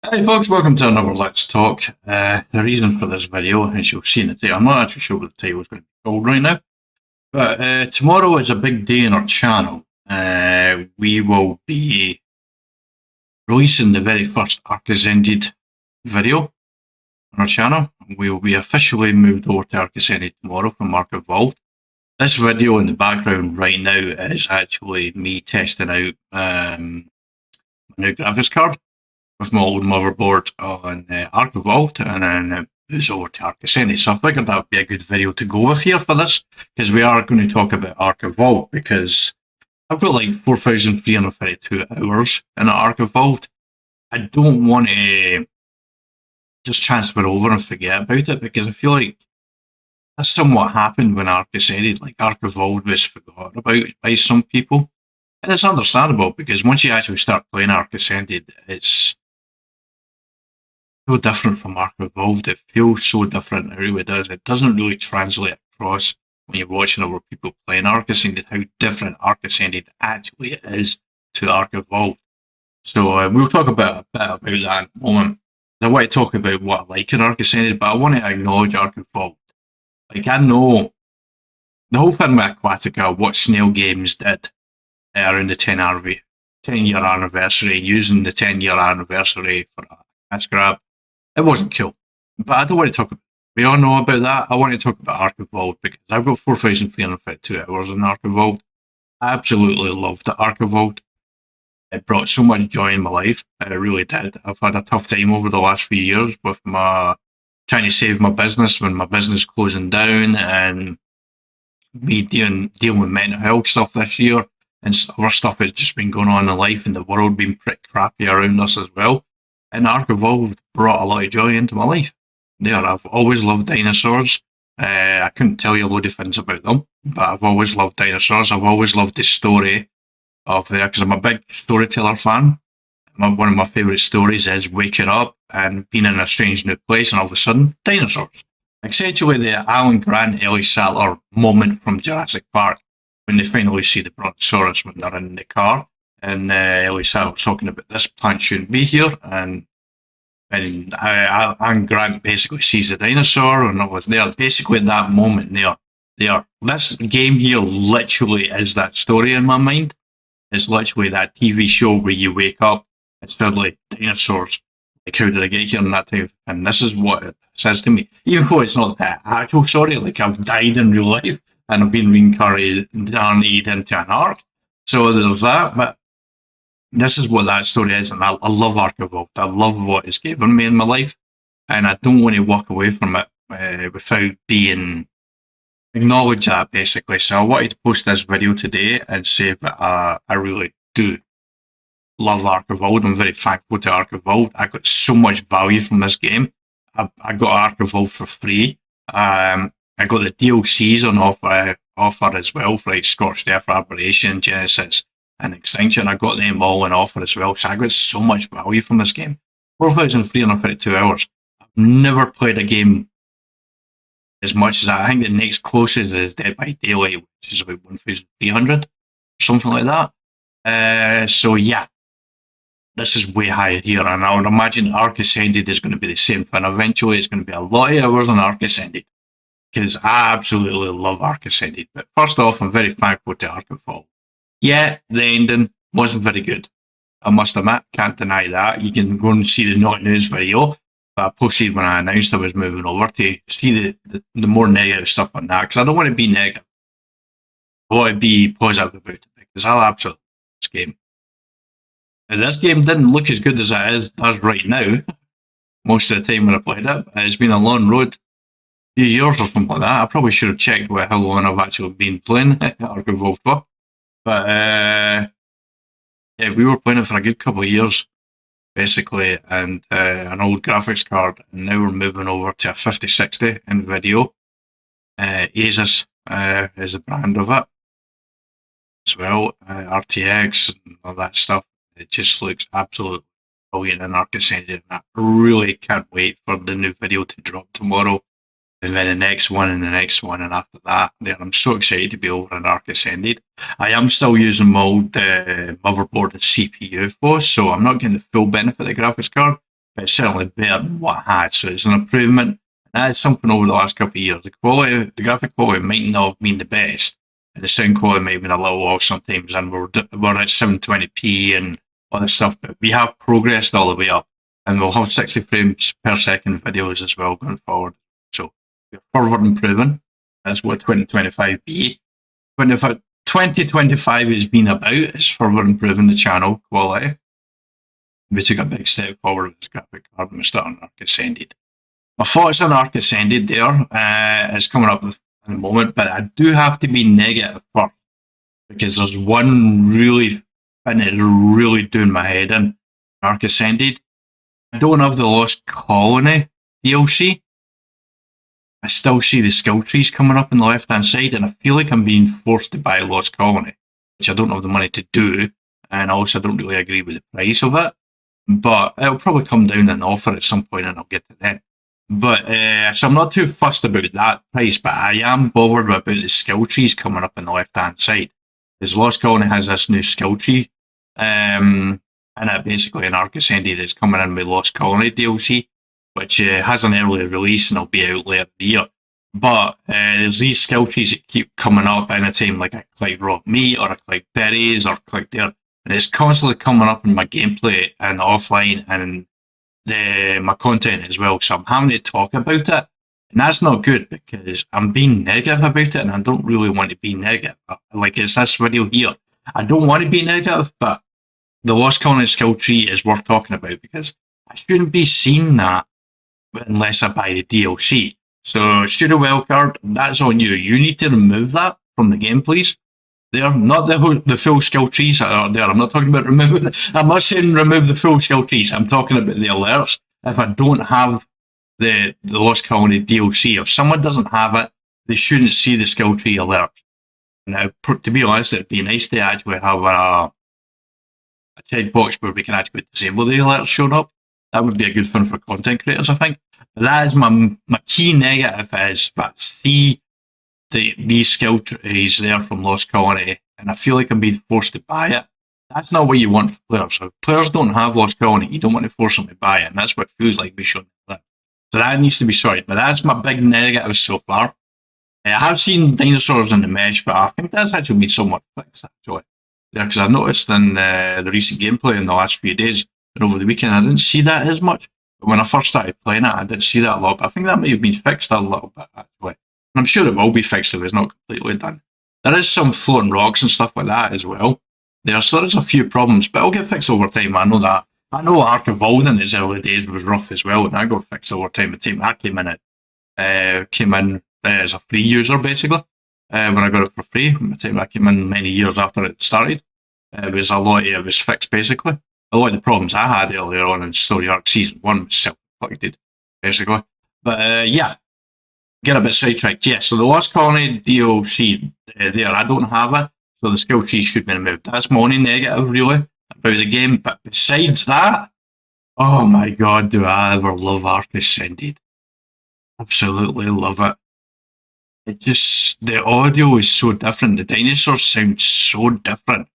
Hey folks, welcome to another Let's Talk. The reason for this video, as you'll see in the title, I'm not actually sure what the title is going to be called right now, but tomorrow is a big day in our channel. We will be releasing the very first Ark Ascended video on our channel. We will be officially moved over to Ark Ascended tomorrow from Ark Evolved. This video in the background right now is actually me testing out my new graphics card with my old motherboard on Ark Evolved, and then it was over to Ark Ascended. So I figured that would be a good video to go with here for this, because we are going to talk about Ark Evolved, because I've got like 4,332 hours in Ark Evolved. I don't want to just transfer over and forget about it, because I feel like that's somewhat happened when Ark Ascended. Like Ark Evolved was forgotten about by some people. And it's understandable, because once you actually start playing Ark Ascended, it's so different from Ark Evolved. It feels so different. It really does. It doesn't really translate across when you're watching other people playing Ark Ascended, how different Ark Ascended actually is to Ark Evolved. So we'll talk about a bit about that in a moment. I want to talk about what I like in Ark Ascended, but I want to acknowledge Ark Evolved. Like, I know the whole thing with Aquatica, what Snail Games did around the 10-year anniversary, using the 10-year anniversary for a cash grab. It wasn't cool. But I don't want to talk about it. We all know about that. I want to talk about Ark Evolved, because I've got 4,352 hours in Ark Evolved. I absolutely loved the Ark Evolved. It brought so much joy in my life. It really did. I've had a tough time over the last few years with my trying to save my business when my business closing down, and me dealing with mental health stuff this year, and other stuff that's just been going on in life and the world being pretty crappy around us as well. And Ark Evolved brought a lot of joy into my life. I've always loved dinosaurs. I couldn't tell you a load of things about them, but I've always loved dinosaurs. I've always loved the story of because I'm a big storyteller fan. One of my favourite stories is waking up and being in a strange new place, and all of a sudden, dinosaurs. Essentially, the Alan Grant, Ellie Sattler moment from Jurassic Park, when they finally see the Brontosaurus when they're in the car, and Ellie Sattler's talking about this plant shouldn't be here, and Alan Grant basically sees the dinosaur, and it was there. Basically, at that moment there. This game here literally is that story in my mind. It's literally that TV show where you wake up, it's suddenly dinosaurs. Like, how did I get here? And that type. And this is what it says to me. Even though it's not the actual story, like I've died in real life and I've been reincarnated into an Ark. So there's that. But this is what that story is. And I love Ark Evolved. I love what it's given me in my life. And I don't want to walk away from it without being acknowledge that, basically. So I wanted to post this video today and say that I really do love Ark Evolved. I'm very thankful to Ark Evolved. I got so much value from this game. I got Ark Evolved for free. I got the DLCs on offer as well, for like Scorched Earth, Aberration, Genesis, and Extinction. I got them all on offer as well. So I got so much value from this game. 4,352 hours. I've never played a game as much as that. I think the next closest is Dead by Daylight, which is about 1,300, something like that. So yeah, this is way higher here, and I would imagine Ark Ascended is going to be the same thing. Eventually, it's going to be a lot of hours on Ark Ascended, because I absolutely love Ark Ascended. But first off, I'm very thankful to Ark Evolved. Yeah, the ending wasn't very good. I must admit, can't deny that. You can go and see the Not News video that I posted when I announced I was moving over, to see the more negative stuff on that, because I don't want to be negative. I want to be positive about it, because I absolutely love this game. And this game didn't look as good as it does right now, most of the time when I played it. It's been a long road, a few years or something like that. I probably should have checked how long I've actually been playing Ark Evolved for. But yeah, we were playing it for a good couple of years, basically, and an old graphics card, and now we're moving over to a 5060 in video. Asus is the brand of it as well, RTX and all that stuff. It just looks absolutely brilliant in Ark Ascended. I really can't wait for the new video to drop tomorrow, and then the next one, and the next one, and after that. I'm so excited to be over in Ark Ascended. I am still using my old motherboard and CPU for, so I'm not getting the full benefit of the graphics card, but it's certainly better than what I had. So it's an improvement. And that's something over the last couple of years. The quality, the graphic quality might not have been the best, and the sound quality may have been a little off sometimes, and we're at 720p and all this stuff, but we have progressed all the way up, and we'll have 60 frames per second videos as well going forward. So we're forward improving. That's what 2025 be. 2025 has been about, is further improving the channel quality. We took a big step forward with this graphic card and we're starting Ark Ascended. My thoughts on Ark Ascended there is coming up in a moment, but I do have to be negative first, because there's one really thing that's really doing my head in Ark Ascended. I don't have the Lost Colony DLC. I still see the skill trees coming up on the left-hand side, and I feel like I'm being forced to buy Lost Colony, which I don't have the money to do, and also I don't really agree with the price of it. But it'll probably come down in offer at some point, and I'll get to that. But so I'm not too fussed about that price, but I am bothered about the skill trees coming up on the left-hand side. Because Lost Colony has this new skill tree, and it basically an Ark Ascended is coming in with Lost Colony DLC, which has an early release and it'll be out later in the year. But there's these skill trees that keep coming up anytime, like I collect raw meat or I collect berries or collect there, and it's constantly coming up in my gameplay and offline and my content as well. So I'm having to talk about it, and that's not good because I'm being negative about it, and I don't really want to be negative. Like it's this video here, I don't want to be negative, but the Lost Colony skill tree is worth talking about because I shouldn't be seeing that unless I buy the DLC. So Studio Wildcard, that's on you. You need to remove that from the game, please. There, not the full skill trees that are there. I'm not talking about removing. I'm not saying remove the full skill trees. I'm talking about the alerts. If I don't have the Lost Colony DLC, if someone doesn't have it, they shouldn't see the skill tree alert. Now, to be honest, it'd be nice to actually have a checkbox where we can actually disable the alerts showing up. That would be a good thing for content creators, I think. But that is my key negative is that I see these skill trees there from Lost Colony, and I feel like I'm being forced to buy it. That's not what you want for players. So if players don't have Lost Colony, you don't want to force them to buy it, and that's what it feels like we should. So that needs to be sorted. But that's my big negative so far. I have seen dinosaurs in the mesh, but I think that's actually been somewhat fixed, actually. Because I noticed in the recent gameplay in the last few days and over the weekend, I didn't see that as much. But when I first started playing it, I did see that a lot. But I think that may have been fixed a little bit, actually. And I'm sure it will be fixed if it's not completely done. There is some floating rocks and stuff like that as well. So there's a few problems, but it'll get fixed over time. I know that. I know Ark Evolved in its early days was rough as well, and that got fixed over time. The time I came in as a free user, basically, when I got it for free. By the time I came in many years after it started, it was fixed, basically. A lot of the problems I had earlier on in Story Ark Season 1 was self-inflicted, basically. But yeah, get a bit sidetracked. Yeah, so the Lost Colony DLC there, I don't have it, so the skill tree should be removed. That's my only negative, really, about the game. But besides that, oh my god, do I ever love Ark Ascended. Absolutely love it. The audio is so different. The dinosaurs sound so different.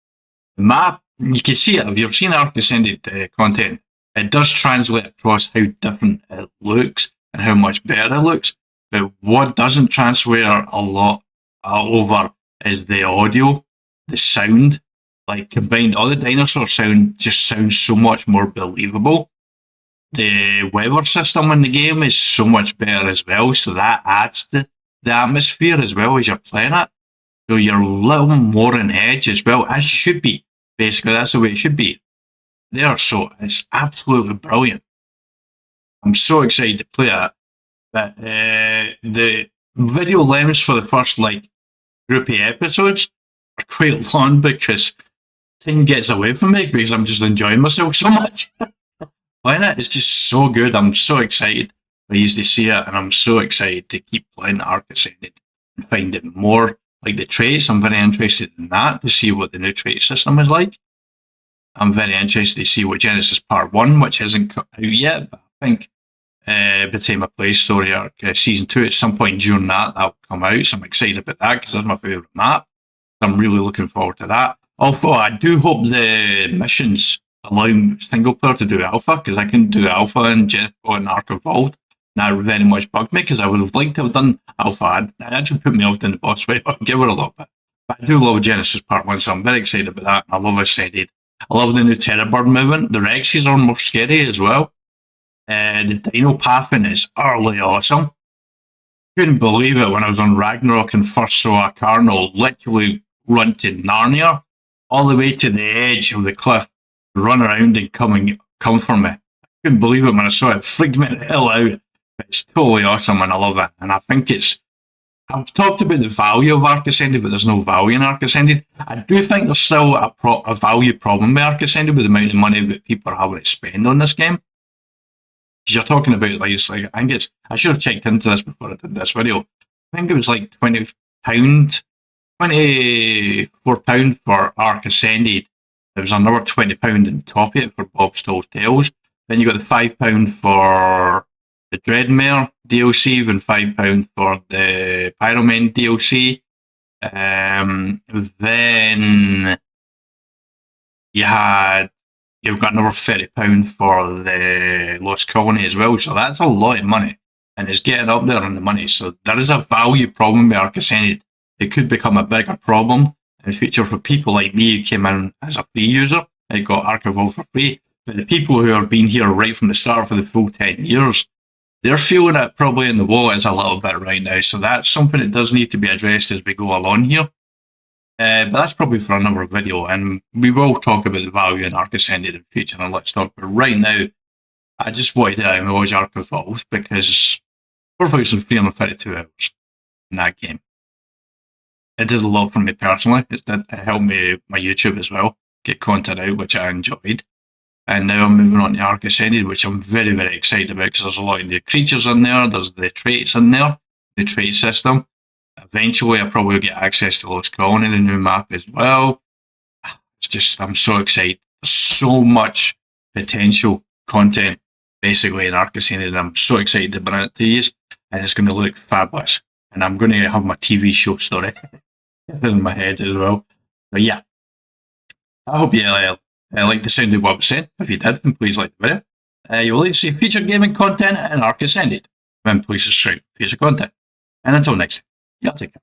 The map, you can see it. If you've seen Ark Ascended content, it does translate across how different it looks and how much better it looks. But what doesn't translate a lot over is the audio, the sound. Like combined, all the dinosaur sound just sounds so much more believable. The weather system in the game is so much better as well, so that adds to the atmosphere as well as you're playing it. So you're a little more on edge as well, as you should be. Basically, that's the way it should be. There, so it's absolutely brilliant. I'm so excited to play it. But the video lengths for the first group of episodes are quite long because thing gets away from me because I'm just enjoying myself so much. Playing it, it's just so good. I'm so excited for you to see it, and I'm so excited to keep playing Ark Ascended and find it more. Like the traits, I'm very interested in that to see what the new trait system is like. I'm very interested to see what Genesis Part 1, which hasn't come out yet, but I think by the time I play Story Ark Season 2, at some point during that will come out. So I'm excited about that because that's my favourite map. So I'm really looking forward to that. Although I do hope the missions allowing single player to do alpha, because I couldn't do alpha in Ark Evolved. And that very much bugged me, because I would have liked to have done alpha. It actually put me off in the boss fight. I'll give it a little bit. But I do love Genesis Part 1, so I'm very excited about that. I love Ascended. I love the new Terror Bird movement. The Rexes are more scary as well. The dino pathing is utterly awesome. Couldn't believe it when I was on Ragnarok and first saw a Carno literally run to Narnia, all the way to the edge of the cliff, run around and come for me. I couldn't believe it when I saw it. It freaked me the hell out. It's totally awesome and I love it. And I think I've talked about the value of Ark Ascended, but there's no value in Ark Ascended. I do think there's still a value problem with Ark Ascended with the amount of money that people are having to spend on this game. You're talking about I should have checked into this before I did this video. I think it was like £24 for Ark Ascended. There was another £20 on top of it for Bob's Tall Tales. Then you got the £5 for the Dreadmare DLC and £5 for the Pyroman DLC. Then you've got another £30 for the Lost Colony as well, so that's a lot of money, and it's getting up there on the money. So there is a value problem with Ark Ascended. It could become a bigger problem in the future for people like me who came in as a free user and got Ark Evolved for free. But the people who have been here right from the start for the full 10 years, they're feeling it probably in the wallet a little bit right now. So that's something that does need to be addressed as we go along here. But that's probably for another video, and we will talk about the value in Ark Ascended in the future and Let's Talk. But right now, I just wanted to acknowledge Ark Evolved because 4,332 hours in that game. It did a lot for me personally. It helped me, my YouTube as well, get content out, which I enjoyed. And now I'm moving on to Ark Ascended, which I'm very, very excited about because there's a lot of new creatures in there. There's the traits in there, the trait system. Eventually, I'll probably get access to Lost Colony, the new map as well. It's just, I'm so excited. There's so much potential content, basically, in Ark Ascended. I'm so excited to bring it to you, and it's going to look fabulous. And I'm going to have my TV show story in my head as well. But yeah, I hope you like the sound of what I was saying. If you did, then please like the video. You will like to see future gaming content in Ark Ascended. Then please subscribe for future content. And until next time. Yeah, take care.